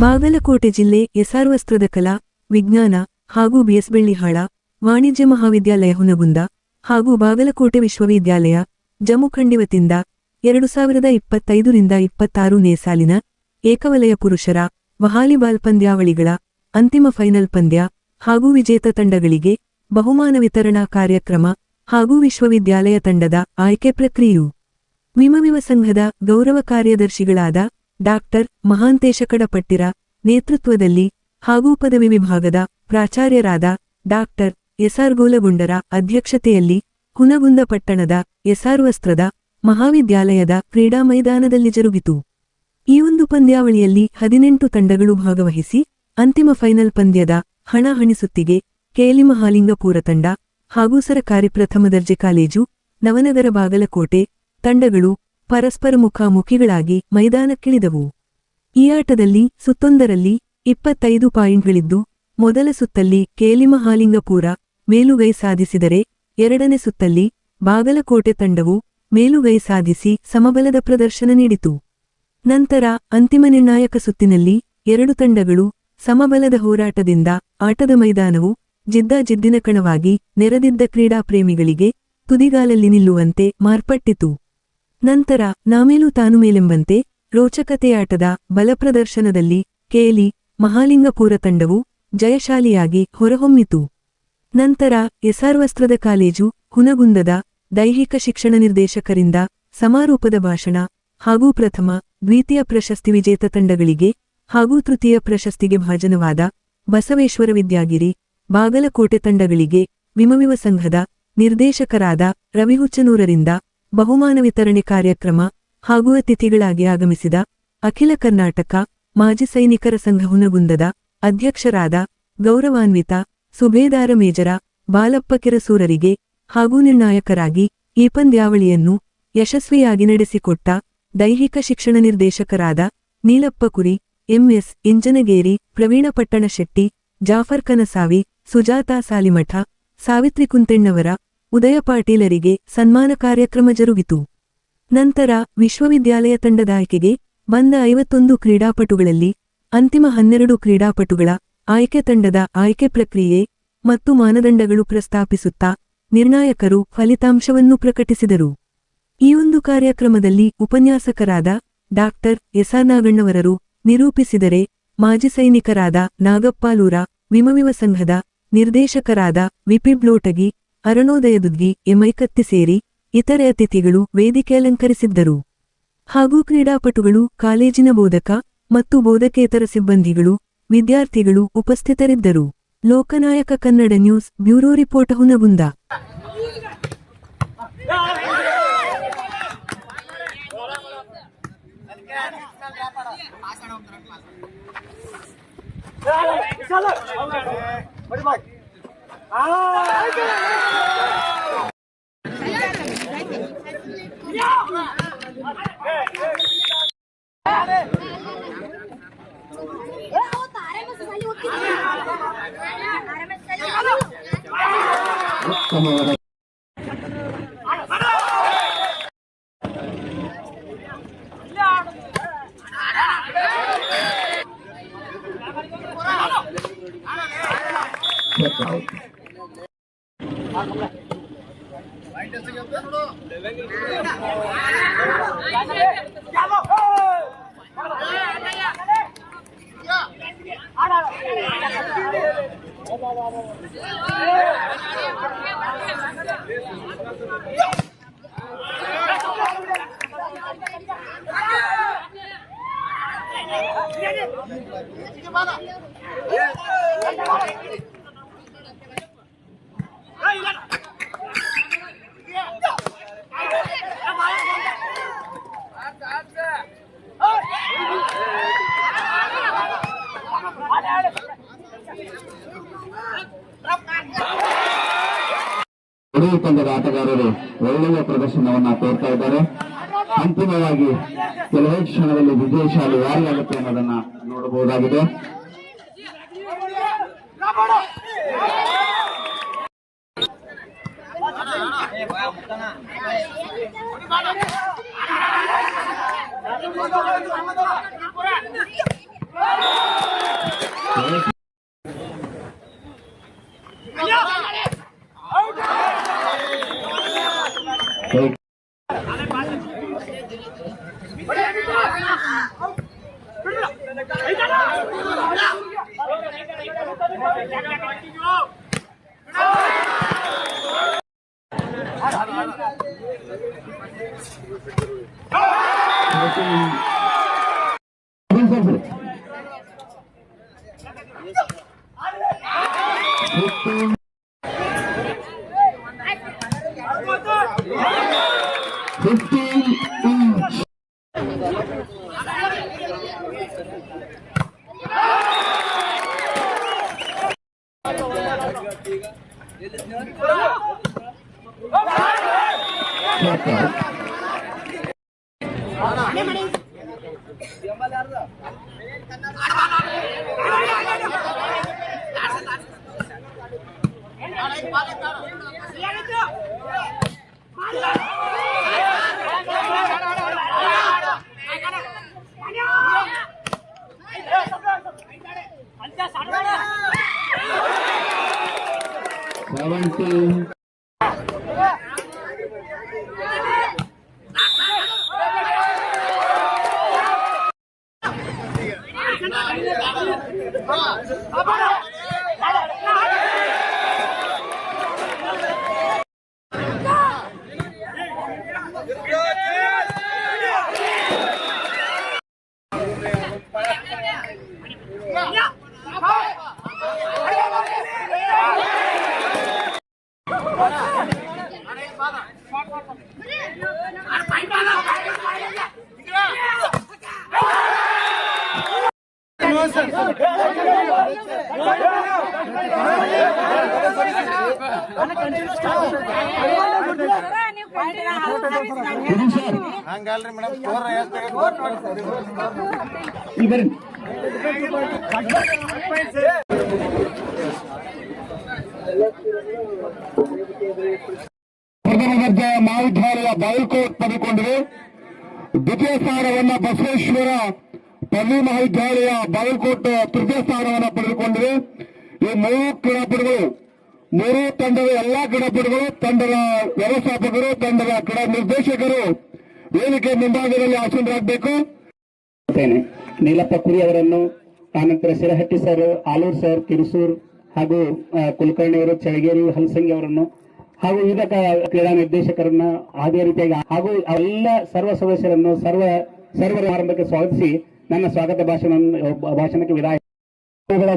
ಬಾಗಲಕೋಟೆ ಜಿಲ್ಲೆ ಎಸ್ಆರ್ ವಸ್ತ್ರದ ಕಲಾ ವಿಜ್ಞಾನ ಹಾಗೂ ಬಿಎಸ್ಬೆಳ್ಳಿಹಾಳ ವಾಣಿಜ್ಯ ಮಹಾವಿದ್ಯಾಲಯ ಹುನಗುಂದ ಹಾಗೂ ಬಾಗಲಕೋಟೆ ವಿಶ್ವವಿದ್ಯಾಲಯ ಜಮ್ಮುಖಂಡಿ ವತಿಯಿಂದ 2025ರಿಂದ 26ನೇ ಸಾಲಿನ ಏಕವಲಯ ಪುರುಷರ ವಾಲಿಬಾಲ್ ಪಂದ್ಯಾವಳಿಗಳ ಅಂತಿಮ ಫೈನಲ್ ಪಂದ್ಯ ಹಾಗೂ ವಿಜೇತ ತಂಡಗಳಿಗೆ ಬಹುಮಾನ ವಿತರಣಾ ಕಾರ್ಯಕ್ರಮ ಹಾಗೂ ವಿಶ್ವವಿದ್ಯಾಲಯ ತಂಡದ ಆಯ್ಕೆ ಪ್ರಕ್ರಿಯೆಯು ವಿಮವಿವ ಸಂಘದ ಗೌರವ ಕಾರ್ಯದರ್ಶಿಗಳಾದ ಡಾಕ್ಟರ್ ಮಹಾಂತೇಶ ಕಡಪಟ್ಟಿರ ನೇತೃತ್ವದಲ್ಲಿ ಹಾಗೂ ಪದವಿ ವಿಭಾಗದ ಪ್ರಾಚಾರ್ಯರಾದ ಡಾಕ್ಟರ್ ಎಸ್ಆರ್ ಗೋಲಗುಂಡರ ಅಧ್ಯಕ್ಷತೆಯಲ್ಲಿ ಹುನಗುಂದ ಪಟ್ಟಣದ ಎಸ್ಆರ್ ವಸ್ತ್ರದ ಮಹಾವಿದ್ಯಾಲಯದ ಕ್ರೀಡಾ ಮೈದಾನದಲ್ಲಿ ಜರುಗಿತು. ಈ ಒಂದು ಪಂದ್ಯಾವಳಿಯಲ್ಲಿ 18 ತಂಡಗಳು ಭಾಗವಹಿಸಿ ಅಂತಿಮ ಫೈನಲ್ ಪಂದ್ಯದ ಹಣಾಹಣಿ ಸುತ್ತಿಗೆ ಕೆಎಲಿ ಮಹಾಲಿಂಗಪುರ ತಂಡ ಹಾಗೂ ಸರಕಾರಿ ಪ್ರಥಮ ದರ್ಜೆ ಕಾಲೇಜು ನವನಗರ ಬಾಗಲಕೋಟೆ ತಂಡಗಳು ಪರಸ್ಪರ ಮುಖಾಮುಖಿಗಳಾಗಿ ಮೈದಾನಕ್ಕಿಳಿದವು. ಈ ಆಟದಲ್ಲಿ ಸುತ್ತೊಂದರಲ್ಲಿ 25 ಪಾಯಿಂಟ್ಗಳಿದ್ದು ಮೊದಲ ಸುತ್ತಲ್ಲಿ ಕೆಎಲಿ ಮಹಾಲಿಂಗಪುರ ಮೇಲುಗೈ ಸಾಧಿಸಿದರೆ ಎರಡನೇ ಸುತ್ತಲ್ಲಿ ಬಾಗಲಕೋಟೆ ತಂಡವು ಮೇಲುಗೈ ಸಾಧಿಸಿ ಸಮಬಲದ ಪ್ರದರ್ಶನ ನೀಡಿತು. ನಂತರ ಅಂತಿಮ ನಿರ್ಣಾಯಕ ಸುತ್ತಿನಲ್ಲಿ ಎರಡು ತಂಡಗಳು ಸಮಬಲದ ಹೋರಾಟದಿಂದ ಆಟದ ಮೈದಾನವು ಜಿದ್ದಿನ ಕಣವಾಗಿ ನೆರೆದಿದ್ದ ಕ್ರೀಡಾ ಪ್ರೇಮಿಗಳಿಗೆ ತುದಿಗಾಲಲ್ಲಿ ನಿಲ್ಲುವಂತೆ ಮಾರ್ಪಟ್ಟಿತು. ನಂತರ ನಾಮೇಲೂ ತಾನು ಮೇಲೆಂಬಂತೆ ರೋಚಕತೆಯಾಟದ ಬಲಪ್ರದರ್ಶನದಲ್ಲಿ ಕೆಎಲಿ ಮಹಾಲಿಂಗಪುರ ತಂಡವು ಜಯಶಾಲಿಯಾಗಿ ಹೊರಹೊಮ್ಮಿತು. ನಂತರ ಎಸ್ಆರ್ ವಸ್ತ್ರದ ಕಾಲೇಜು ಹುನಗುಂದದ ದೈಹಿಕ ಶಿಕ್ಷಣ ನಿರ್ದೇಶಕರಿಂದ ಸಮಾರೋಪದ ಭಾಷಣ ಹಾಗೂ ಪ್ರಥಮ ದ್ವಿತೀಯ ಪ್ರಶಸ್ತಿ ವಿಜೇತ ತಂಡಗಳಿಗೆ ಹಾಗೂ ತೃತೀಯ ಪ್ರಶಸ್ತಿಗೆ ಭಾಜನವಾದ ಬಸವೇಶ್ವರ ವಿದ್ಯಾಗಿರಿ ಬಾಗಲಕೋಟೆ ತಂಡಗಳಿಗೆ ವಿಮವಿವ ಸಂಘದ ನಿರ್ದೇಶಕರಾದ ರವಿಹುಚ್ಚನೂರರಿಂದ ಬಹುಮಾನ ವಿತರಣೆ ಕಾರ್ಯಕ್ರಮ ಹಾಗೂ ಅತಿಥಿಗಳಾಗಿ ಆಗಮಿಸಿದ ಅಖಿಲ ಕರ್ನಾಟಕ ಮಾಜಿ ಸೈನಿಕರ ಸಂಘ ಹುನಗುಂದದ ಅಧ್ಯಕ್ಷರಾದ ಗೌರವಾನ್ವಿತ ಸುಬೇದಾರ ಮೇಜರ ಬಾಲಪ್ಪ ಕೆರಸೂರರಿಗೆ ಹಾಗೂ ನಿರ್ಣಾಯಕರಾಗಿ ಈ ಪಂದ್ಯಾವಳಿಯನ್ನು ಯಶಸ್ವಿಯಾಗಿ ನಡೆಸಿಕೊಟ್ಟ ದೈಹಿಕ ಶಿಕ್ಷಣ ನಿರ್ದೇಶಕರಾದ ನೀಲಪ್ಪ ಕುರಿ, ಎಂಎಸ್ ಇಂಜನಗೇರಿ, ಪ್ರವೀಣ ಪಟ್ಟಣಶೆಟ್ಟಿ, ಜಾಫರ್ ಕನಸಾವಿ, ಸುಜಾತಾ ಸಾಲಿಮಠ, ಸಾವಿತ್ರಿ ಕುಂತೆಣ್ಣವರ, ಉದಯ ಪಾಟೀಲರಿಗೆ ಸನ್ಮಾನ ಕಾರ್ಯಕ್ರಮ ಜರುಗಿತು. ನಂತರ ವಿಶ್ವವಿದ್ಯಾಲಯ ತಂಡದ ಆಯ್ಕೆಗೆ ಬಂದ 51 ಕ್ರೀಡಾಪಟುಗಳಲ್ಲಿ ಅಂತಿಮ 12 ಕ್ರೀಡಾಪಟುಗಳ ಆಯ್ಕೆ ತಂಡದ ಆಯ್ಕೆ ಪ್ರಕ್ರಿಯೆ ಮತ್ತು ಮಾನದಂಡಗಳು ಪ್ರಸ್ತಾಪಿಸುತ್ತಾ ನಿರ್ಣಾಯಕರು ಫಲಿತಾಂಶವನ್ನು ಪ್ರಕಟಿಸಿದರು. ಈ ಒಂದು ಕಾರ್ಯಕ್ರಮದಲ್ಲಿ ಉಪನ್ಯಾಸಕರಾದ ಡಾಕ್ಟರ್ ಎಸ್ಆರ್ ನಾಗಣ್ಣವರರು ನಿರೂಪಿಸಿದರೆ ಮಾಜಿ ಸೈನಿಕರಾದ ನಾಗಪ್ಪಾಲೂರ, ವಿಮವಿವ ಸಂಘದ ನಿರ್ದೇಶಕರಾದ ವಿಪಿಬ್ಲೋಟಗಿ, ಅರಣೋದಯದುದ್ಗಿ ಎಮೈಕತ್ತಿ ಸೇರಿ ಇತರೆ ಅತಿಥಿಗಳು ವೇದಿಕೆ ಅಲಂಕರಿಸಿದ್ದರು. ಹಾಗೂ ಕ್ರೀಡಾಪಟುಗಳು, ಕಾಲೇಜಿನ ಬೋಧಕ ಮತ್ತು ಬೋಧಕೇತರ ಸಿಬ್ಬಂದಿಗಳು, ವಿದ್ಯಾರ್ಥಿಗಳು ಉಪಸ್ಥಿತರಿದ್ದರು. Lokanayaka Kannada news bureau report Hungund. ತಂಡದ ಆಟಗಾರರು ಒಳ್ಳೆಯ ಪ್ರದರ್ಶನವನ್ನ ತೋರ್ತಾ ಇದ್ದಾರೆ. ಅಂತಿಮವಾಗಿ ಕೆಲವೇ ಕ್ಷಣದಲ್ಲಿ ವಿಜಯಶಾಲಿ ಯಾರಿಯಾಗುತ್ತೆ ಅನ್ನೋದನ್ನ ನೋಡಬಹುದಾಗಿದೆ. Vamos, ಹಂಗಲ್ರಿ ಮೇಡಮ್ ಪ್ರಥಮ ದರ್ಜೆ ಮಹಾವಿದ್ಯಾಲಯ ಬಾಗಲಕೋಟ್ ಪಡೆದುಕೊಂಡಿದೆ. ದ್ವಿತೀಯ ಸ್ಥಾನವನ್ನ ಬಸವೇಶ್ವರ ಪದವಿ ಮಹಾವಿದ್ಯಾಲಯ ಬಾಗಲಕೋಟ್ ತೃತೀಯ ಸ್ಥಾನವನ್ನು ಪಡೆದುಕೊಂಡಿದೆ. ಈ ಮೂರು ಕ್ರೀಡಾಪಟುಗಳು, ಮೂರು ತಂಡದ ಎಲ್ಲಾ ಕ್ರೀಡಾಪಟುಗಳು, ತಂಡದ ವ್ಯವಸ್ಥಾಪಕರು, ತಂಡದ ಕ್ರೀಡಾ ನಿರ್ದೇಶಕರು ವೇದಿಕೆ ಮುಂಭಾಗದಲ್ಲಿ ಆಸೀನರಾಗಬೇಕು. ನೀಲಪ್ಪ ಕುರಿ ಅವರನ್ನು, ಆನಂತರ ಶಿರಹಟ್ಟಿ ಸರ್, ಆಲೂರ್ ಸರ್, ಕಿರುಸೂರ್ ಹಾಗೂ ಕುಲಕರ್ಣಿ ಅವರು, ಚಳಗೇರಿ, ಹಲಸಂಗಿ ಅವರನ್ನು ಹಾಗೂ ವಿವಿಧ ಕ್ರೀಡಾ ನಿರ್ದೇಶಕರನ್ನ ಅದೇ ರೀತಿಯಾಗಿ ಹಾಗೂ ಎಲ್ಲ ಸರ್ವ ಸದಸ್ಯರನ್ನು ಸರ್ವರ ಆರಂಭಕ್ಕೆ ಸ್ವಾಗತಿಸಿ ನನ್ನ ಸ್ವಾಗತ ಭಾಷಣಕ್ಕೆ ವಿದಾಯ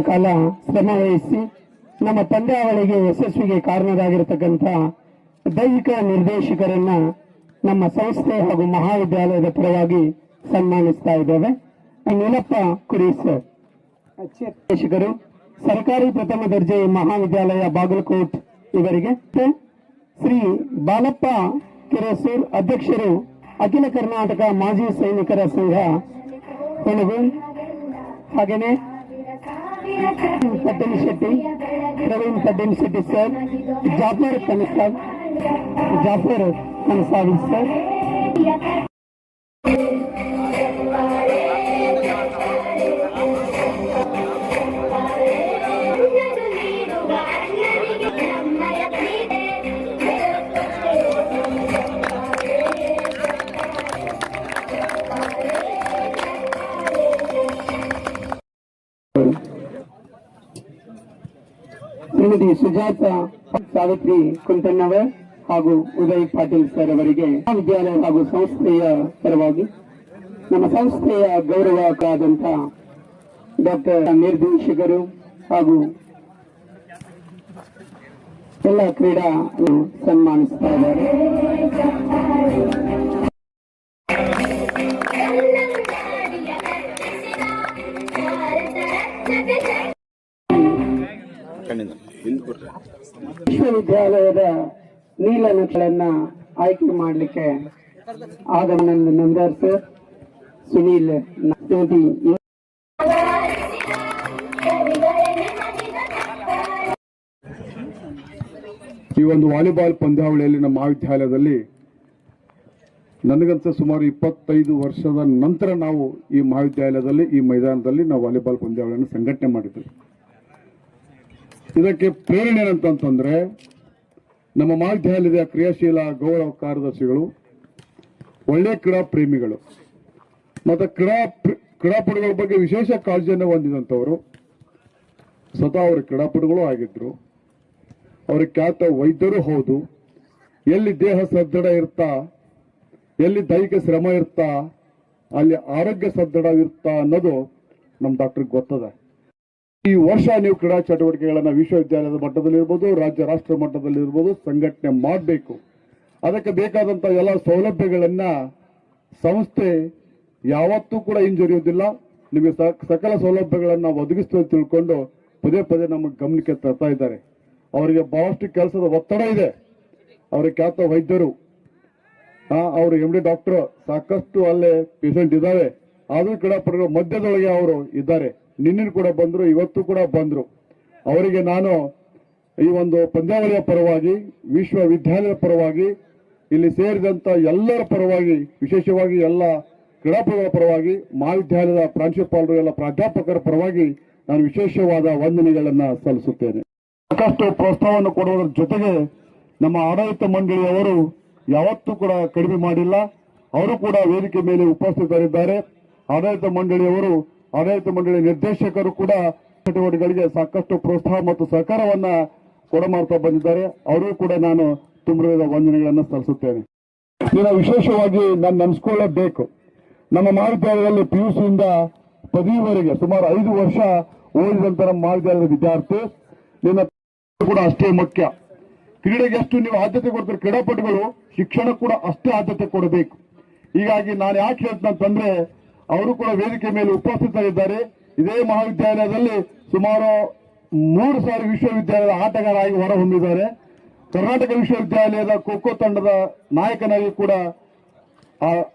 ಕಾಲ ಶ್ರಮ ವಹಿಸಿ ನಮ್ಮ ಪಂದ್ಯಾವಳಿಗೆ ಯಶಸ್ವಿಗೆ ಕಾರಣರಾಗಿರತಕ್ಕಂಥ ದೈಹಿಕ ನಿರ್ದೇಶಕರನ್ನ ನಮ್ಮ ಸಂಸ್ಥೆ ಹಾಗೂ ಮಹಾವಿದ್ಯಾಲಯದ ಪರವಾಗಿ ಸನ್ಮಾನಿಸ್ತಾ ಇದ್ದೇವೆ. ನೀಲಪ್ಪ ಕುರಿ ಸರ್, ನಿರ್ದೇಶಕರು, ಸರ್ಕಾರಿ ಪ್ರಥಮ ದರ್ಜೆ ಮಹಾವಿದ್ಯಾಲಯ ಬಾಗಲಕೋಟ್ ಇವರಿಗೆ, ಶ್ರೀ ಬಾಲಪ್ಪ ಕೆರೆಸೂರ್, ಅಧ್ಯಕ್ಷರು ಅಖಿಲ ಕರ್ನಾಟಕ ಮಾಜಿ ಸೈನಿಕರ ಸಂಘ ಹುಣಗೂರು, ಹಾಗೇನೆ ಪಟ್ಟಣಿ ಶೆಟ್ಟಿ, ಪ್ರವೀಣ್ ಪಟ್ಟಣಿ ಶೆಟ್ಟಿ ಸರ್, ಜಾಫರ್ ಕನಸಾವಿ ಸರ್, ಶ್ರೀಮತಿ ಸುಜಾತ ಸಾವಿತ್ರಿ ಕುಂಟಣ್ಣವರ್ ಹಾಗೂ ಉದಯ್ ಪಾಟೀಲ್ ಸರ್ ಅವರಿಗೆ ವಿದ್ಯಾಲಯ ಹಾಗೂ ಸಂಸ್ಥೆಯ ಪರವಾಗಿ ನಮ್ಮ ಸಂಸ್ಥೆಯ ಗೌರವಕ್ಕಾದಂಥ ಡಾಕ್ಟರ್ ನಿರ್ದೇಶಕರು ಹಾಗೂ ಎಲ್ಲ ಕ್ರೀಡಾ ಸನ್ಮಾನಿಸ್ತಾ ಇದ್ದಾರೆ. ವಿಶ್ವವಿದ್ಯಾಲಯದ ನೀಲನಕ್ಷೆಗಳನ್ನ ಆಯ್ಕೆ ಮಾಡಲಿಕ್ಕೆ ಆಗಮನಂದ ನಂದರ್ ಸರ್, ಸುನೀಲ್ ಈ ಒಂದು ವಾಲಿಬಾಲ್ ಪಂದ್ಯಾವಳಿಯಲ್ಲಿ ನಮ್ಮ ಮಹಾವಿದ್ಯಾಲಯದಲ್ಲಿ ನನಗಂತ ಸುಮಾರು 25 ವರ್ಷದ ನಂತರ ನಾವು ಈ ಮಹಾವಿದ್ಯಾಲಯದಲ್ಲಿ ಈ ಮೈದಾನದಲ್ಲಿ ನಾವು ವಾಲಿಬಾಲ್ ಪಂದ್ಯಾವಳಿಯನ್ನು ಸಂಘಟನೆ ಮಾಡಿದ್ವಿ. ಇದಕ್ಕೆ ಪ್ರೇರಣೆ ಏನಂತಂದ್ರೆ ನಮ್ಮ ಮಹಾವಿದ್ಯಾಲಯದ ಕ್ರಿಯಾಶೀಲ ಗೌರವ ಕಾರ್ಯದರ್ಶಿಗಳು, ಒಳ್ಳೆಯ ಕ್ರೀಡಾ ಪ್ರೇಮಿಗಳು ಮತ್ತು ಕ್ರೀಡಾಪಟುಗಳ ಬಗ್ಗೆ ವಿಶೇಷ ಕಾಳಜಿಯನ್ನು ಹೊಂದಿದಂಥವರು, ಸ್ವತಃ ಅವರು ಕ್ರೀಡಾಪಟುಗಳು ಆಗಿದ್ರು, ಅವರ ಖ್ಯಾತ ವೈದ್ಯರು ಹೌದು. ಎಲ್ಲಿ ದೇಹ ಸದೃಢ ಇರ್ತಾ, ಎಲ್ಲಿ ದೈಹಿಕ ಶ್ರಮ ಇರ್ತಾ, ಅಲ್ಲಿ ಆರೋಗ್ಯ ಸದೃಢ ಇರ್ತಾ ಅನ್ನೋದು ನಮ್ಮ ಡಾಕ್ಟರ್ಗೆ ಗೊತ್ತದೆ. ಈ ವರ್ಷ ನೀವು ಕ್ರೀಡಾ ಚಟುವಟಿಕೆಗಳನ್ನ ವಿಶ್ವವಿದ್ಯಾಲಯದ ಮಟ್ಟದಲ್ಲಿರ್ಬೋದು, ರಾಜ್ಯ ರಾಷ್ಟ್ರ ಮಟ್ಟದಲ್ಲಿರ್ಬೋದು ಸಂಘಟನೆ ಮಾಡಬೇಕು. ಅದಕ್ಕೆ ಬೇಕಾದಂತ ಎಲ್ಲ ಸೌಲಭ್ಯಗಳನ್ನ ಸಂಸ್ಥೆ ಯಾವತ್ತೂ ಕೂಡ ಹಿಂಜರಿಯುವುದಿಲ್ಲ. ನಿಮಗೆ ಸಕಲ ಸೌಲಭ್ಯಗಳನ್ನ ಒದಗಿಸ್ತೇವೆ ತಿಳ್ಕೊಂಡು ಪದೇ ಪದೇ ನಮ್ಮ ಗಮನಕ್ಕೆ ತರ್ತಾ ಇದ್ದಾರೆ. ಅವರಿಗೆ ಬಹಳಷ್ಟು ಕೆಲಸದ ಒತ್ತಡ ಇದೆ. ಅವರ ಖ್ಯಾತ ವೈದ್ಯರು, ಅವರು MD ಡಾಕ್ಟರ್, ಸಾಕಷ್ಟು ಅಲ್ಲೇ ಪೇಷಂಟ್ ಇದ್ದಾವೆ. ಆದರೂ ಕ್ರೀಡಾಪಟುಗಳ ಮಧ್ಯದೊಳಗೆ ಅವರು ಇದ್ದಾರೆ. ನಿನ್ನೆ ಕೂಡ ಬಂದ್ರು, ಇವತ್ತು ಕೂಡ ಬಂದ್ರು. ಅವರಿಗೆ ನಾನು ಈ ಒಂದು ಪಂದ್ಯಾವಳಿಯ ಪರವಾಗಿ, ವಿಶ್ವವಿದ್ಯಾಲಯದ ಪರವಾಗಿ, ಇಲ್ಲಿ ಸೇರಿದಂತ ಎಲ್ಲರ ಪರವಾಗಿ, ವಿಶೇಷವಾಗಿ ಎಲ್ಲ ಕ್ರೀಡಾಪಟುಗಳ ಪರವಾಗಿ, ಮಹಾವಿದ್ಯಾಲಯದ ಪ್ರಾಂಶುಪಾಲರು, ಎಲ್ಲ ಪ್ರಾಧ್ಯಾಪಕರ ಪರವಾಗಿ ನಾನು ವಿಶೇಷವಾದ ವಂದನೆಗಳನ್ನ ಸಲ್ಲಿಸುತ್ತೇನೆ. ಸಾಕಷ್ಟು ಪ್ರೋತ್ಸಾಹವನ್ನು ಕೊಡುವುದರ ಜೊತೆಗೆ ನಮ್ಮ ಆಡಳಿತ ಮಂಡಳಿಯವರು ಯಾವತ್ತೂ ಕೂಡ ಕಡಿಮೆ ಮಾಡಿಲ್ಲ. ಅವರು ಕೂಡ ವೇದಿಕೆ ಮೇಲೆ ಉಪಸ್ಥಿತರಿದ್ದಾರೆ. ಆಡಳಿತ ಮಂಡಳಿ ನಿರ್ದೇಶಕರು ಕೂಡ ಚಟುವಟಿಕೆಗಳಿಗೆ ಸಾಕಷ್ಟು ಪ್ರೋತ್ಸಾಹ ಮತ್ತು ಸಹಕಾರವನ್ನ ಕೊಡಮಾಡ್ತಾ ಬಂದಿದ್ದಾರೆ. ಅವರಿಗೂ ಕೂಡ ನಾನು ತುಂಬದ ವಂದನೆಗಳನ್ನು ಸಲ್ಲಿಸುತ್ತೇನೆ. ಇದನ್ನು ವಿಶೇಷವಾಗಿ ನಾನು ನೆನೆಸ್ಕೊಳ್ಳಬೇಕು. ನಮ್ಮ ಮಹಾವಿದ್ಯಾಲಯದಲ್ಲಿ PUC ಇಂದ ಪದವಿವರೆಗೆ ಸುಮಾರು 5 ವರ್ಷ ಓದಿದಂತ ನಮ್ಮ ಮಹಾವಿದ್ಯಾಲಯದ ವಿದ್ಯಾರ್ಥಿ ನಿನ್ನ ಕೂಡ ಅಷ್ಟೇ ಮುಖ್ಯ. ಕ್ರೀಡೆಗೆ ಎಷ್ಟು ನೀವು ಆದ್ಯತೆ ಕೊಡ್ತೀರಿ, ಕ್ರೀಡಾಪಟುಗಳು ಶಿಕ್ಷಣ ಕೂಡ ಅಷ್ಟೇ ಆದ್ಯತೆ ಕೊಡಬೇಕು. ಹೀಗಾಗಿ ನಾನು ಯಾಕೆ ಹೇಳ್ತಂತಂದ್ರೆ, ಅವರು ಕೂಡ ವೇದಿಕೆ ಮೇಲೆ ಉಪಸ್ಥಿತರಿದ್ದಾರೆ. ಇದೇ ಮಹಾವಿದ್ಯಾಲಯದಲ್ಲಿ ಸುಮಾರು 3,000 ವಿಶ್ವವಿದ್ಯಾಲಯದ ಆಟಗಾರರಾಗಿ ಹೊರಹೊಮ್ಮಿದ್ದಾರೆ. ಕರ್ನಾಟಕ ವಿಶ್ವವಿದ್ಯಾಲಯದ ಖೋ ತಂಡದ ನಾಯಕನಾಗಿ ಕೂಡ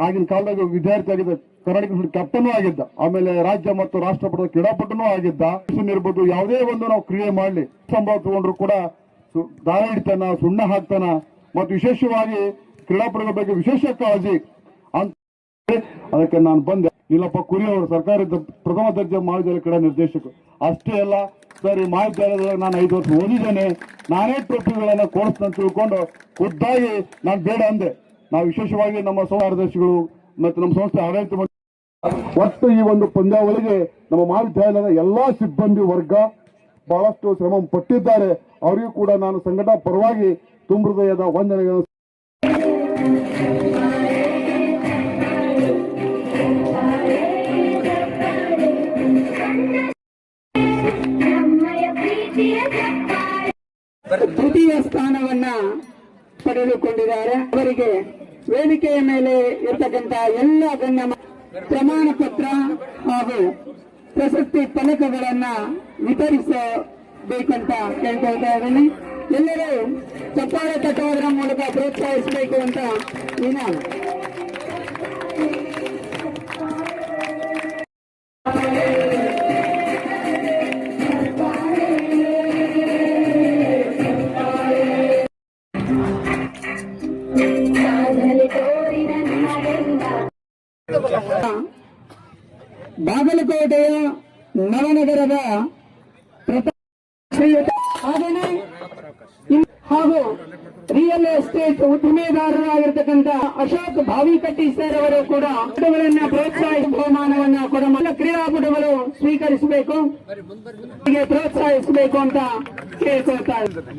ಆಗಿನ ಕಾಲದಾಗ ವಿದ್ಯಾರ್ಥಿಯಾಗಿದ್ದ, ಕರ್ನಾಟಕ ಕ್ಯಾಪ್ಟನ್ ಆಗಿದ್ದ, ಆಮೇಲೆ ರಾಜ್ಯ ಮತ್ತು ರಾಷ್ಟ್ರ ಮಟ್ಟದ ಕ್ರೀಡಾಪಟುನೂ ಆಗಿದ್ದ. ಇರ್ಬೋದು, ಯಾವುದೇ ಒಂದು ನಾವು ಕ್ರಿಯೆ ಮಾಡಲಿ, ಸಂಭವ ತಗೊಂಡ್ರು ಕೂಡ ದಾರ ಹಿಡಿತಾನ, ಸುಣ್ಣ ಹಾಕ್ತಾನ, ಮತ್ತು ವಿಶೇಷವಾಗಿ ಕ್ರೀಡಾಪಟುಗಳ ಬಗ್ಗೆ ವಿಶೇಷ ಕಾಳಜಿ ಅಂತ. ಅದಕ್ಕೆ ನಾನು ಬಂದೆ. ಇಲ್ಲಪ್ಪ ಕುರಿ ಅವರು ಸರ್ಕಾರಿ ಪ್ರಥಮ ದರ್ಜೆ ಮಹಾವಿದ್ಯಾಲಯ ಕ್ರೀಡಾ ನಿರ್ದೇಶಕರು. ಅಷ್ಟೇ ಅಲ್ಲ ಸರ್, ಈ ಮಹಾವಿದ್ಯಾಲಯದಲ್ಲಿ ನಾನು 5 ವರ್ಷ ಓದಿದ್ದೇನೆ, ನಾನೇ ಟ್ರೋಫಿಗಳನ್ನ ಕೊಡಿಸ್ತಂತ ತಿಳ್ಕೊಂಡು ಖುದ್ದಾಗಿ ನಾನು ಬೇಡ ಅಂದೆ. ನಾವು ವಿಶೇಷವಾಗಿ ನಮ್ಮ ಕಾರ್ಯದರ್ಶಿಗಳು ಮತ್ತು ನಮ್ಮ ಸಂಸ್ಥೆ ಆಡಳಿತ ಒಟ್ಟು ಈ ಒಂದು ಪಂದ್ಯಾವಳಿಗೆ ನಮ್ಮ ಮಹಾವಿದ್ಯಾಲಯದ ಎಲ್ಲಾ ಸಿಬ್ಬಂದಿ ವರ್ಗ ಬಹಳಷ್ಟು ಶ್ರಮ ಪಟ್ಟಿದ್ದಾರೆ. ಅವರಿಗೂ ಕೂಡ ನಾನು ಸಂಘಟನಾ ಪರವಾಗಿ ತುಂಬ ಹೃದಯದ ವಂದನೆಗಳನ್ನು. ತೃತೀಯ ಸ್ಥಾನವನ್ನ ಪಡೆದುಕೊಂಡಿದ್ದಾರೆ. ಅವರಿಗೆ ವೇದಿಕೆಯ ಮೇಲೆ ಇರ್ತಕ್ಕಂಥ ಎಲ್ಲ ಗಣ್ಯ ಪ್ರಮಾಣ ಪತ್ರ ಹಾಗೂ ಪ್ರಶಸ್ತಿ ಫಲಕಗಳನ್ನ ವಿತರಿಸಬೇಕಂತ ಕೇಳ್ಕೊಳ್ತಾ ಇದ್ದೀನಿ. ಎಲ್ಲರೂ ಚಪ್ಪಾಳೆ ತಟ್ಟುವುದರ ಮೂಲಕ ಪ್ರೋತ್ಸಾಹಿಸಬೇಕು ಅಂತ ವಿನಂತಿ. ಬಾಗಲಕೋಟೆಯ ನವನಗರದ ಹಾಗೂ ರಿಯಲ್ ಎಸ್ಟೇಟ್ ಉದ್ದಿಮೆದಾರರಾಗಿರ್ತಕ್ಕಂಥ ಅಶೋಕ್ ಭಾವಿಕಟ್ಟಿ ಸರ್ ಅವರು ಕೂಡ ಪಟುಗಳನ್ನ ಪ್ರೋತ್ಸಾಹಿಸಿ ಬಹುಮಾನವನ್ನ ಕೊಡ ಕ್ರೀಡಾಪಟುಗಳು ಸ್ವೀಕರಿಸಬೇಕು, ಪ್ರೋತ್ಸಾಹಿಸಬೇಕು ಅಂತ ಕೇಳ್ಕೊಳ್ತಾ ಇದ್ದಾರೆ.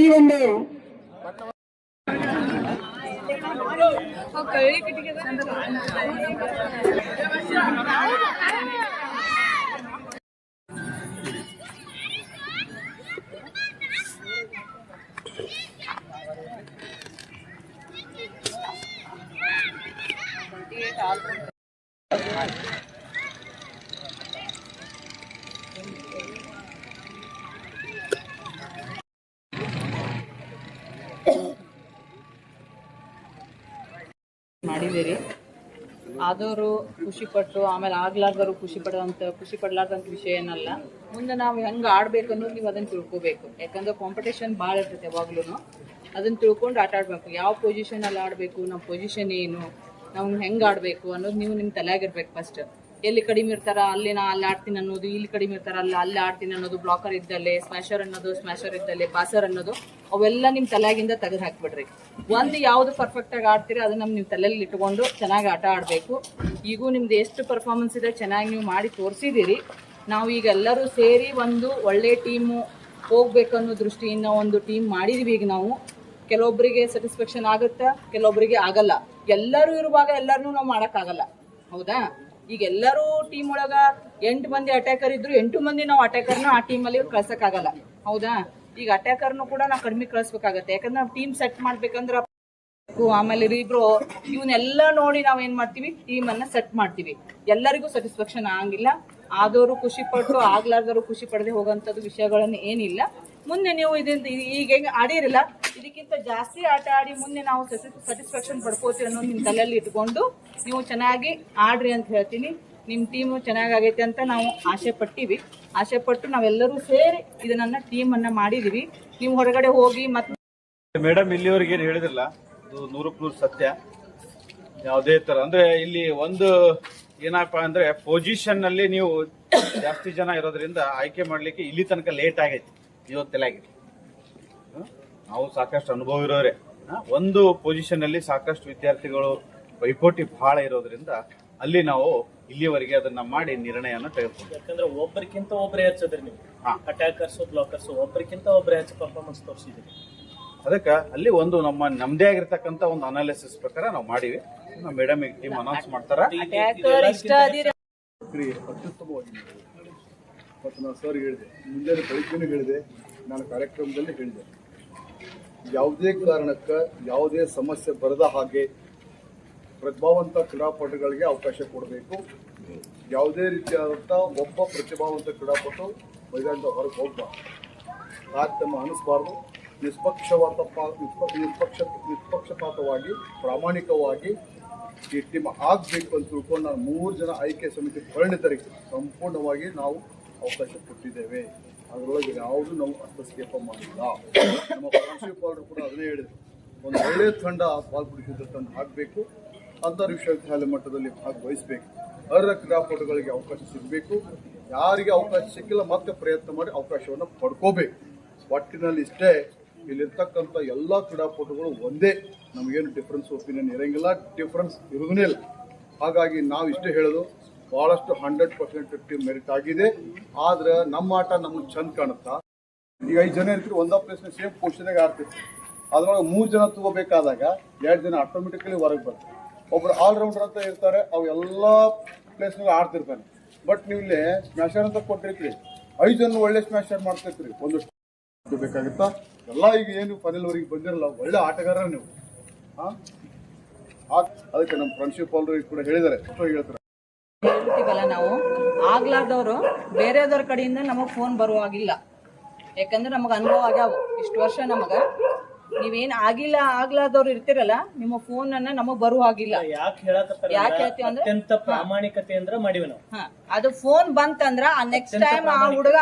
ಈ ಒಂದು ಮಾಡಿದ್ದೀರಿ. ಆದವರು ಖುಷಿಪಟ್ಟು ಆಮೇಲೆ ಆಗ್ಲಾರ್ದವರು ಖುಷಿ ಪಡಲಾರ್ದಂಥ ವಿಷಯ ಏನಲ್ಲ. ಮುಂದೆ ನಾವು ಹೆಂಗೆ ಆಡಬೇಕು ಅನ್ನೋದು ನೀವು ಅದನ್ನು ತಿಳ್ಕೊಬೇಕು. ಯಾಕಂದ್ರೆ ಕಾಂಪಿಟೇಷನ್ ಭಾಳ ಇರ್ತೈತೆ ಯಾವಾಗ್ಲೂ. ಅದನ್ನು ತಿಳ್ಕೊಂಡು ಆಟ ಆಡಬೇಕು. ಯಾವ ಪೊಸಿಷನಲ್ಲಿ ಆಡಬೇಕು, ನಮ್ಮ ಪೊಸಿಷನ್ ಏನು, ನಾವು ಹೆಂಗೆ ಆಡಬೇಕು ಅನ್ನೋದು ನೀವು ನಿಮ್ಮ ತಲೆಯಾಗಿರ್ಬೇಕು. ಫಸ್ಟ್ ಎಲ್ಲಿ ಕಡಿಮೆ ಇರ್ತಾರ ಅಲ್ಲಿ ಅಲ್ಲಿ ಆಡ್ತೀನಿ ಅನ್ನೋದು, ಇಲ್ಲಿ ಕಡಿಮೆ ಇರ್ತಾರ ಅಲ್ಲಿ ಆಡ್ತೀನಿ ಅನ್ನೋದು, ಬ್ಲಾಕರ್ ಇದ್ದಲ್ಲೇ ಸ್ಮ್ಯಾಶರ್ ಇದ್ದಲ್ಲೇ ಪಾಸರ್ ಅನ್ನೋದು, ಅವೆಲ್ಲ ನಿಮ್ಮ ತಲೆಯಾಗಿಂದ ತೆಗೆದು ಹಾಕ್ಬಿಡ್ರಿ. ಒಂದು ಯಾವುದು ಪರ್ಫೆಕ್ಟಾಗಿ ಆಡ್ತೀರಿ ಅದನ್ನ ನೀವು ತಲೆಯಲ್ಲಿ ಇಟ್ಕೊಂಡು ಚೆನ್ನಾಗಿ ಆಟ ಆಡಬೇಕು. ಈಗೂ ನಿಮ್ದು ಎಷ್ಟು ಪರ್ಫಾರ್ಮೆನ್ಸ್ ಇದೆ ಚೆನ್ನಾಗಿ ನೀವು ಮಾಡಿ ತೋರಿಸಿದ್ದೀರಿ. ನಾವು ಈಗ ಎಲ್ಲರೂ ಸೇರಿ ಒಂದು ಒಳ್ಳೆ ಟೀಮು ಹೋಗ್ಬೇಕು ಅನ್ನೋ ದೃಷ್ಟಿಯಿಂದ ಒಂದು ಟೀಮ್ ಮಾಡಿದೀವಿ. ಈಗ ನಾವು ಕೆಲವೊಬ್ಬರಿಗೆ ಸ್ಯಾಟಿಸ್ಫ್ಯಾಕ್ಷನ್ ಆಗುತ್ತೆ, ಕೆಲವೊಬ್ಬರಿಗೆ ಆಗಲ್ಲ. ಎಲ್ಲರೂ ಇರುವಾಗ ಎಲ್ಲರನ್ನೂ ನಾವು ಮಾಡೋಕ್ಕಾಗಲ್ಲ, ಹೌದಾ? ಈಗ ಎಲ್ಲರೂ ಟೀಮ್ ಒಳಗ 8 ಮಂದಿ ಅಟ್ಯಾಕರ್ ಇದ್ರು 8 ಮಂದಿ ನಾವು ಅಟ್ಯಾಕರ್ನ ಆ ಟೀಮಲ್ಲಿ ಕಳ್ಸಕ್ಕಾಗಲ್ಲ, ಹೌದಾ? ಈಗ ಅಟ್ಯಾಕರ್ನು ಕೂಡ ನಾವು ಕಡಿಮೆ ಕಳಿಸ್ಬೇಕಾಗತ್ತೆ. ಯಾಕಂದ್ರೆ ನಾವು ಟೀಮ್ ಸೆಟ್ ಮಾಡ್ಬೇಕಂದ್ರೆ ಆಮೇಲೆ ಇಬ್ರು ಇವನ್ನೆಲ್ಲ ನೋಡಿ ನಾವು ಏನ್ ಮಾಡ್ತೀವಿ, ಟೀಮನ್ನ ಸೆಟ್ ಮಾಡ್ತೀವಿ. ಎಲ್ಲರಿಗೂ ಸ್ಯಾಟಿಸ್ಫ್ಯಾಕ್ಷನ್ ಆಗಂಗಿಲ್ಲ. ಆದವರು ಖುಷಿ ಪಟ್ಟು ಆಗ್ಲಾರ್ದವರು ಖುಷಿ ಪಡದೆ ಹೋಗೋಂಥದ್ದು ವಿಷಯಗಳನ್ನ ಏನಿಲ್ಲ. ಮುಂದೆ ನೀವು ಇದರಿಂದ ಈಗ ಹೆಂಗೆ ಆಡಿರಲ್ಲ ಇದಕ್ಕಿಂತ ಜಾಸ್ತಿ ಆಟ ಆಡಿ ಮುಂದೆ ನಾವು ಸ್ಯಾಟಿಸ್ಫ್ಯಾಕ್ಷನ್ ಪಡ್ಕೋತೀವಿ ಅನ್ನೋದು ನಿಮ್ಮ ತಲೆಯಲ್ಲಿ ಇಟ್ಕೊಂಡು ನೀವು ಚೆನ್ನಾಗಿ ಆಡ್ರಿ ಅಂತ ಹೇಳ್ತೀನಿ. ನಿಮ್ಮ ಟೀಮು ಚೆನ್ನಾಗೈತೆ ಅಂತ ನಾವು ಆಸೆ ಪಟ್ಟು ನಾವೆಲ್ಲರೂ ಸೇರಿ ಇದನ್ನ ಟೀಮನ್ನು ಮಾಡಿದೀವಿ. ನೀವು ಹೊರಗಡೆ ಹೋಗಿ ಮತ್ತೆ ಮೇಡಮ್ ಇಲ್ಲಿವರೆಗೆ ಏನು ಹೇಳಿದ್ರಲ್ಲ ಅದು 100% ಸತ್ಯ. ಯಾವುದೇ ತರ ಅಂದ್ರೆ ಇಲ್ಲಿ ಒಂದು ಏನಪ್ಪ ಅಂದ್ರೆ ಪೊಸಿಷನ್ ನಲ್ಲಿ ನೀವು ಜಾಸ್ತಿ ಜನ ಇರೋದ್ರಿಂದ ಆಯ್ಕೆ ಮಾಡ್ಲಿಕ್ಕೆ ಇಲ್ಲಿ ತನಕ ಲೇಟ್ ಆಗೈತಿ. ಇವತ್ತು ತಲೆಯಾಗಿದೆ. ನಾವು ಸಾಕಷ್ಟು ಅನುಭವ ಇರೋರೆ, ಒಂದು ಪೊಸಿಷನ್ ಅಲ್ಲಿ ಸಾಕಷ್ಟು ವಿದ್ಯಾರ್ಥಿಗಳು ಪೈಪೋಟಿ ಬಹಳ ಇರೋದ್ರಿಂದ ಅಲ್ಲಿ ನಾವು ಇಲ್ಲಿವರೆಗೆ ಅದನ್ನ ಮಾಡಿ ನಿರ್ಣಯನ ತೆಗೆದುಕೊಂಡು. ಯಾಕಂದ್ರೆ ಒಬ್ಬರಿಗಿಂತ ಒಬ್ಬರೇ ಹೆಚ್ಚದ್ರಿ ನೀವು. ಅಟ್ಯಾಕರ್ಸ್ ಬ್ಲಾಕರ್ಸ್ ಒಬ್ಬರಿಗಿಂತ ಒಬ್ಬರೇ ಹೆಚ್ಚು ಪರ್ಫಾರ್ಮೆನ್ಸ್ ತೋರಿಸಿದ್ರಿ. ಅದಕ್ಕೆ ಅಲ್ಲಿ ಒಂದು ನಮ್ಮದೇ ಆಗಿರ್ತಕ್ಕಂಥ ಒಂದು ಅನಾಲಿಸಿಸ್ ಪ್ರಕಾರ ನಾವು ಮಾಡಿವಿ. ಮೇಡಮ್ ಟೀಮ್ ಅನೌನ್ಸ್ ಮಾಡ್ತಾರ. ಅತ್ಯುತ್ತಮವಾಗಿ ಮತ್ತು ನಾನು ಸರ್ ಹೇಳಿದೆ, ಮುಂಜಾನೆ ಬೆಳಿಗ್ಗೆನೂ ಹೇಳಿದೆ, ನಾನು ಕಾರ್ಯಕ್ರಮದಲ್ಲಿ ಹೇಳಿದೆ, ಯಾವುದೇ ಕಾರಣಕ್ಕೆ ಯಾವುದೇ ಸಮಸ್ಯೆ ಬರದ ಹಾಗೆ ಪ್ರತಿಭಾವಂತ ಕ್ರೀಡಾಪಟುಗಳಿಗೆ ಅವಕಾಶ ಕೊಡಬೇಕು. ಯಾವುದೇ ರೀತಿಯಾದಂಥ ಒಬ್ಬ ಪ್ರತಿಭಾವಂತ ಕ್ರೀಡಾಪಟು ಮೈದಾನದ ಹೊರಗೆ ಹೋಗಬಾರ್ದು, ತಾರತಮ್ಯ ಅನಿಸ್ಬಾರ್ದು. ನಿಷ್ಪಕ್ಷಪಾತವಾಗಿ ಪ್ರಾಮಾಣಿಕವಾಗಿ ಈ ಟೀಮ್ ಆಗಬೇಕು ಅಂತ ತಿಳ್ಕೊಂಡು ನಾನು 3 ಜನ ಆಯ್ಕೆ ಸಮಿತಿ ಪರಿಣಿತರಿಗೆ ಸಂಪೂರ್ಣವಾಗಿ ನಾವು ಅವಕಾಶ ಕೊಟ್ಟಿದ್ದೇವೆ. ಅದರೊಳಗೆ ಯಾವುದು ನಾವು ಹಸ್ತಕ್ಷೇಪ ಮಾಡಿಲ್ಲ. ನಮ್ಮ ಪ್ರಿನ್ಸಿಪಾಲರು ಕೂಡ ಅದನ್ನೇ ಹೇಳಿದರು, ಒಂದು ಒಳ್ಳೆಯ ತಂಡ ಪಾಲ್ಗೊಳ್ಳುತ್ತಿದ್ದ ತಂಡ ಆಗಬೇಕು, ಅಂತರ್ ವಿಶ್ವವಿದ್ಯಾಲಯ ಮಟ್ಟದಲ್ಲಿ ಭಾಗವಹಿಸಬೇಕು, ಅರ್ಹ ಕ್ರೀಡಾಪಟುಗಳಿಗೆ ಅವಕಾಶ ಸಿಗಬೇಕು. ಯಾರಿಗೆ ಅವಕಾಶ ಸಿಕ್ಕಿಲ್ಲ ಮತ್ತೆ ಪ್ರಯತ್ನ ಮಾಡಿ ಅವಕಾಶವನ್ನು ಪಡ್ಕೋಬೇಕು. ಒಟ್ಟಿನಲ್ಲಿ ಇಷ್ಟೇ, ಇಲ್ಲಿರ್ತಕ್ಕಂಥ ಎಲ್ಲ ಕ್ರೀಡಾಪಟುಗಳು ಒಂದೇ, ನಮಗೇನು ಡಿಫ್ರೆನ್ಸ್ ಒಪಿನಿಯನ್ ಇರೋಂಗಿಲ್ಲ, ಡಿಫ್ರೆನ್ಸ್ ಇರೋದೇ ಇಲ್ಲ. ಹಾಗಾಗಿ ನಾವು ಇಷ್ಟೇ ಹೇಳೋದು, ಭಾಳಷ್ಟು 100% ಟೀಮ್ ಮೆರಿಟ್ ಆಗಿದೆ. ಆದ್ರೆ ನಮ್ಮ ಆಟ ನಮ್ಗೆ ಚಂದ ಕಾಣುತ್ತಾ. ಈಗ 5 ಜನ ಇರ್ತೀವಿ, ಒಂದೇ ಪ್ಲೇಸ್ನ ಸೇಮ್ ಪೊಸಿಷನಾಗ ಆಡ್ತಿರ್ತೀವಿ. ಅದ್ರೊಳಗೆ 3 ಜನ ತಗೋಬೇಕಾದಾಗ 2 ಜನ ಆಟೋಮೆಟಿಕಲಿ ಹೊರಗೆ ಬರ್ತಾರೆ. ಒಬ್ರು ಆಲ್ರೌಂಡರ್ ಅಂತ ಇರ್ತಾರೆ, ಅವು ಎಲ್ಲ ಪ್ಲೇಸ್ನಾಗ ಆಡ್ತಿರ್ತಾನೆ. ಬಟ್ ನೀವು ಇಲ್ಲಿ ಸ್ಮ್ಯಾಶರ್ ಅಂತ ಕೊಟ್ಟಿರ್ತೀರಿ, 5 ಜನ ಒಳ್ಳೆ ಸ್ಮ್ಯಾಶರ್ ಮಾಡ್ತಿರ್ತೀರಿ. ಒಂದಷ್ಟು ಬೇಕಾಗುತ್ತಾ ಎಲ್ಲ. ಈಗ ಏನು ಫೈನಲ್ವರೆಗೆ ಬಂದಿರಲ್ಲ, ಒಳ್ಳೆ ಆಟಗಾರ ನೀವು. ಅದಕ್ಕೆ ನಮ್ಮ ಪ್ರಿನ್ಸಿಪಾಲರು ಕೂಡ ಹೇಳಿದ್ದಾರೆ, ಹೇಳ್ತಾರೆ. ಹೇಳ್ತೀವಲ್ಲ ನಾವು ಆಗ್ಲಾರ್ದವ್ರು ಬೇರೆದವ್ರ ಕಡೆಯಿಂದ ನಮಗ್ ಫೋನ್ ಬರುವಾಗಿಲ್ಲ. ಯಾಕಂದ್ರೆ ನಮಗ ಅನುಭವ ಆಗ್ಯಾವ ಇಷ್ಟು ವರ್ಷ. ನಮಗ ನೀವೇನ್ ಆಗ್ಲಾರ್ದವ್ರು ಇರ್ತಿರಲ್ಲ, ನಿಮ್ಮ ಫೋನ್ ಅನ್ನ ನಮಗ್ ಬರುವಾಗಿಲ್ಲ. ಯಾಕೆ ಹೇಳ್ತೀವಿ ಅಂದ್ರೆ ಅತ್ಯಂತ ಪ್ರಾಮಾಣಿಕತೆಯಿಂದ ಮಾಡಿವಿ ನಾವು. ಅದು ಫೋನ್ ಬಂತಂದ್ರ ನೆಕ್ಸ್ಟ್ ಟೈಮ್ ಆ ಹುಡುಗ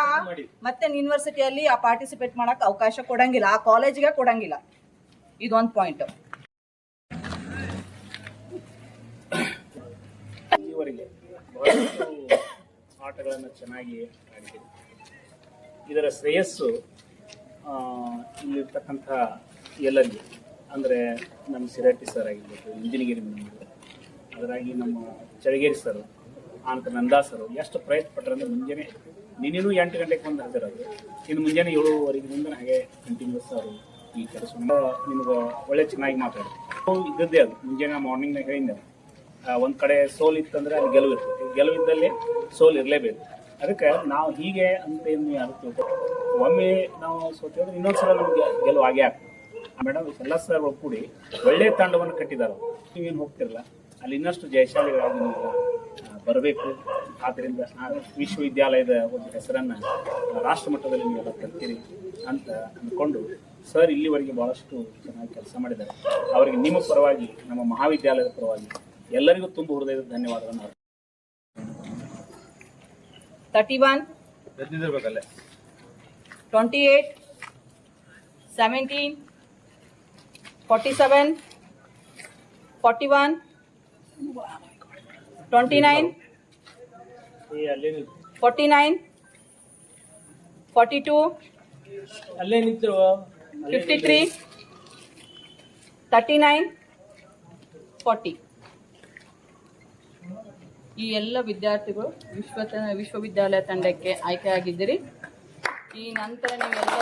ಮತ್ತೆ ಯೂನಿವರ್ಸಿಟಿಯಲ್ಲಿ ಆ ಪಾರ್ಟಿಸಿಪೇಟ್ ಮಾಡಕ್ ಅವಕಾಶ ಕೊಡಂಗಿಲ್ಲ, ಆ ಕಾಲೇಜ್ಗೆ ಕೊಡಂಗಿಲ್ಲ. ಇದೊಂದು ಪಾಯಿಂಟ್. ಈವರೆಗೆ ಬಹಳಷ್ಟು ಆಟಗಳನ್ನು ಚೆನ್ನಾಗಿ ಆಡಿದೆ. ಇದರ ಶ್ರೇಯಸ್ಸು ಇಲ್ಲಿರ್ತಕ್ಕಂಥ ಎಲ್ಲರಿಗೆ, ಅಂದರೆ ನಮ್ಮ ಸಿರಾಟಿ ಸರ್ ಆಗಿರ್ಬೋದು, ಇಂಜಿನಿಯರಿಂಗ್ ನಮ್ಮದು, ಅದರಾಗಿ ನಮ್ಮ ಚಳಗೇರಿ ಸರ್, ಆನಂತರ ನಂದಾ ಸರ್ ಎಷ್ಟು ಪ್ರಯತ್ನ ಪಟ್ಟರೆ ಅಂದರೆ ಮುಂಜಾನೆ ನೀನೇನು 8 ಗಂಟೆಗೆ ಬಂದು ಹಾಜರಾದ್ರು, ಇನ್ನು ಮುಂಜಾನೆ 7:15 ಹಾಗೆ ಕಂಟಿನ್ಯೂಸ್ ಅವರು ಈ ಕೆಲಸ ನಿಮ್ಗೆ ಒಳ್ಳೆ ಚೆನ್ನಾಗಿ ಮಾತಾಡೋದು ಇದ್ದದ್ದೇ. ಅದು ಮುಂಜಾನೆ ಮಾರ್ನಿಂಗ್ನಾಗ ಹೇಳಿದ್ದೆ, ಒಂದು ಕಡೆ ಸೋಲ್ ಇತ್ತಂದ್ರೆ ಅಲ್ಲಿ ಗೆಲುವು ಇರ್ತದೆ, ಗೆಲುವಿದ್ದಲ್ಲಿ ಸೋಲ್ ಇರಲೇಬೇಕು. ಅದಕ್ಕೆ ನಾವು ಹೀಗೆ ಅಂತ ಏನು ಯಾರು ತಿಳ್ಕೊಂಡು ಒಮ್ಮೆ ನಾವು ಸೋತಿದ್ರೆ ಇನ್ನೊಂದ್ಸಲ ನಮ್ಗೆ ಗೆಲುವು ಆಗೇ ಆಗ್ತದೆ. ಮೇಡಮ್ ಎಲ್ಲ ಸರ್ ಒಕ್ಕೂಡಿ ಒಳ್ಳೆಯ ತಂಡವನ್ನು ಕಟ್ಟಿದ್ದಾರೆ. ನೀವೇನು ಹೋಗ್ತಿರಲ್ಲ ಅಲ್ಲಿ ಇನ್ನಷ್ಟು ಜಯಶಾಲಿಗಳಾಗಿ ನೀವು ಬರಬೇಕು. ಆದ್ದರಿಂದ ವಿಶ್ವವಿದ್ಯಾಲಯದ ಒಂದು ಹೆಸರನ್ನು ರಾಷ್ಟ್ರ ಮಟ್ಟದಲ್ಲಿ ನೀವೆಲ್ಲ ತರ್ತೀರಿ ಅಂತ ಅಂದ್ಕೊಂಡು ಸರ್ ಇಲ್ಲಿವರೆಗೆ ಬಹಳಷ್ಟು ಚೆನ್ನಾಗಿ ಕೆಲಸ ಮಾಡಿದ್ದಾರೆ. ಅವರಿಗೆ ನಿಮ್ಮ ಪರವಾಗಿ, ನಮ್ಮ ಮಹಾವಿದ್ಯಾಲಯದ ಪರವಾಗಿ ಎಲ್ಲರಿಗೂ ತುಂಬ ಹೃದಯದ ಧನ್ಯವಾದಗಳನ್ನು. 31, ಎದ್ದಿರ್ಬೇಕಲ್ಲೇ 28, 17, 47, 41, 29, 49, 42, 53, 39, 40. ಈ ಎಲ್ಲ ವಿದ್ಯಾರ್ಥಿಗಳು ವಿಶ್ವವಿದ್ಯಾಲಯ ತಂಡಕ್ಕೆ ಆಯ್ಕೆಯಾಗಿದ್ದೀರಿ. ಈ ನಂತರ ನೀವೆಲ್ಲ